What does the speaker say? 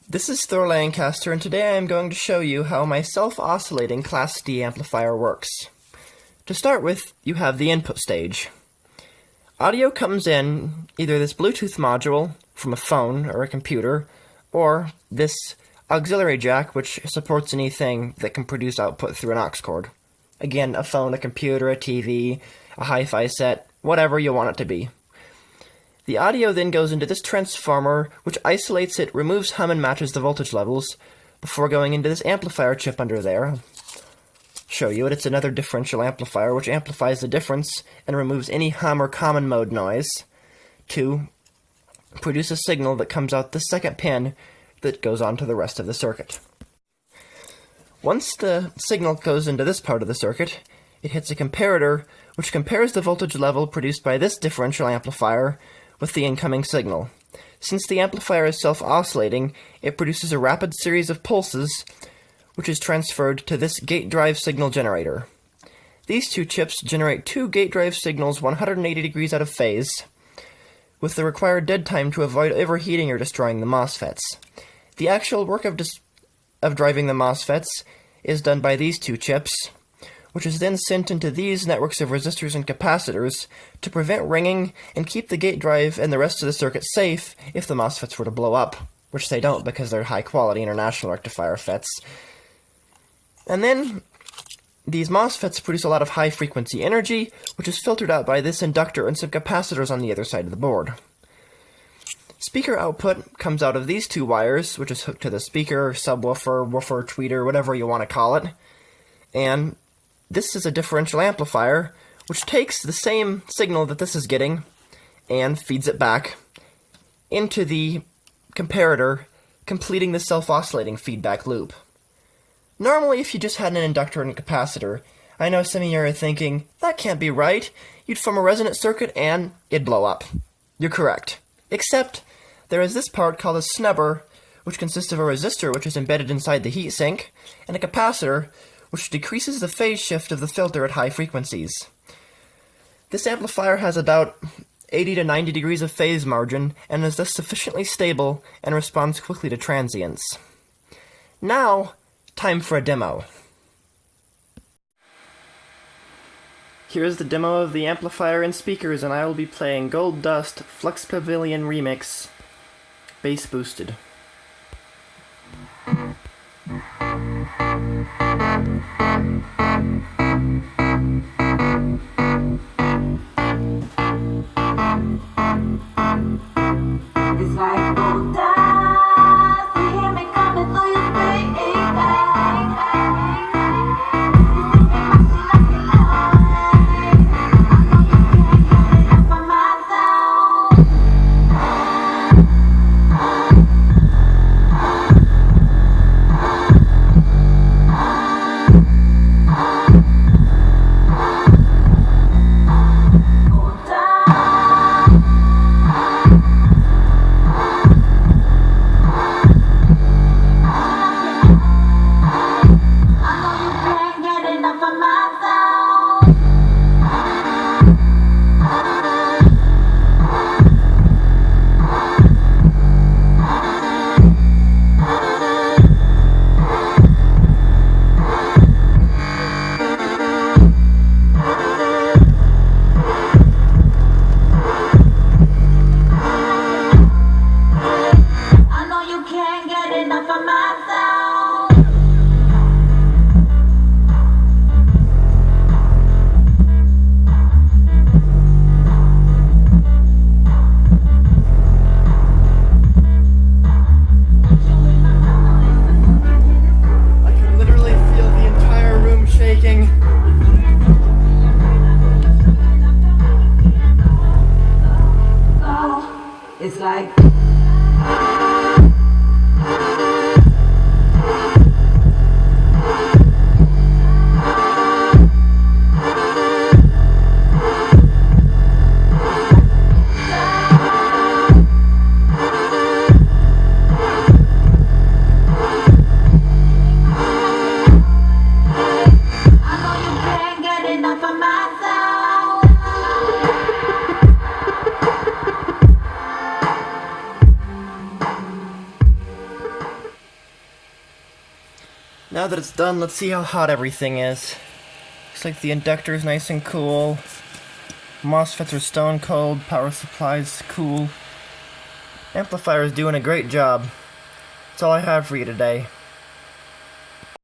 This is Thor Lancaster, and today I am going to show you how my self-oscillating Class D amplifier works. To start with, you have the input stage. Audio comes in either this Bluetooth module from a phone or a computer, or this auxiliary jack which supports anything that can produce output through an aux cord. Again, a phone, a computer, a TV, a hi-fi set, whatever you want it to be. The audio then goes into this transformer, which isolates it, removes hum, and matches the voltage levels, before going into this amplifier chip under there. I'll show you it. It's another differential amplifier, which amplifies the difference and removes any hum or common mode noise to produce a signal that comes out the second pin that goes on to the rest of the circuit. Once the signal goes into this part of the circuit, it hits a comparator, which compares the voltage level produced by this differential amplifier with the incoming signal. Since the amplifier is self-oscillating, it produces a rapid series of pulses, which is transferred to this gate drive signal generator. These two chips generate two gate drive signals 180 degrees out of phase, with the required dead time to avoid overheating or destroying the MOSFETs. The actual work of driving the MOSFETs is done by these two chips, which is then sent into these networks of resistors and capacitors to prevent ringing and keep the gate drive and the rest of the circuit safe if the MOSFETs were to blow up, which they don't because they're high-quality international rectifier FETs. And then these MOSFETs produce a lot of high-frequency energy, which is filtered out by this inductor and some capacitors on the other side of the board. Speaker output comes out of these two wires, which is hooked to the speaker, subwoofer, woofer, tweeter, whatever you want to call it, and this is a differential amplifier, which takes the same signal that this is getting and feeds it back into the comparator, completing the self-oscillating feedback loop. Normally, if you just had an inductor and a capacitor, I know some of you are thinking, that can't be right. You'd form a resonant circuit and it'd blow up. You're correct. Except, there is this part called a snubber, which consists of a resistor which is embedded inside the heatsink, and a capacitor, which decreases the phase shift of the filter at high frequencies. This amplifier has about 80 to 90 degrees of phase margin and is thus sufficiently stable and responds quickly to transients. Now, time for a demo. Here's the demo of the amplifier and speakers, and I will be playing Gold Dust Flux Pavilion Remix, bass boosted. It's like gold dust, you hear me coming through your space. You Now that it's done, let's see how hot everything is. Looks like the inductor is nice and cool. MOSFETs are stone cold, power supply's cool. Amplifier is doing a great job. That's all I have for you today.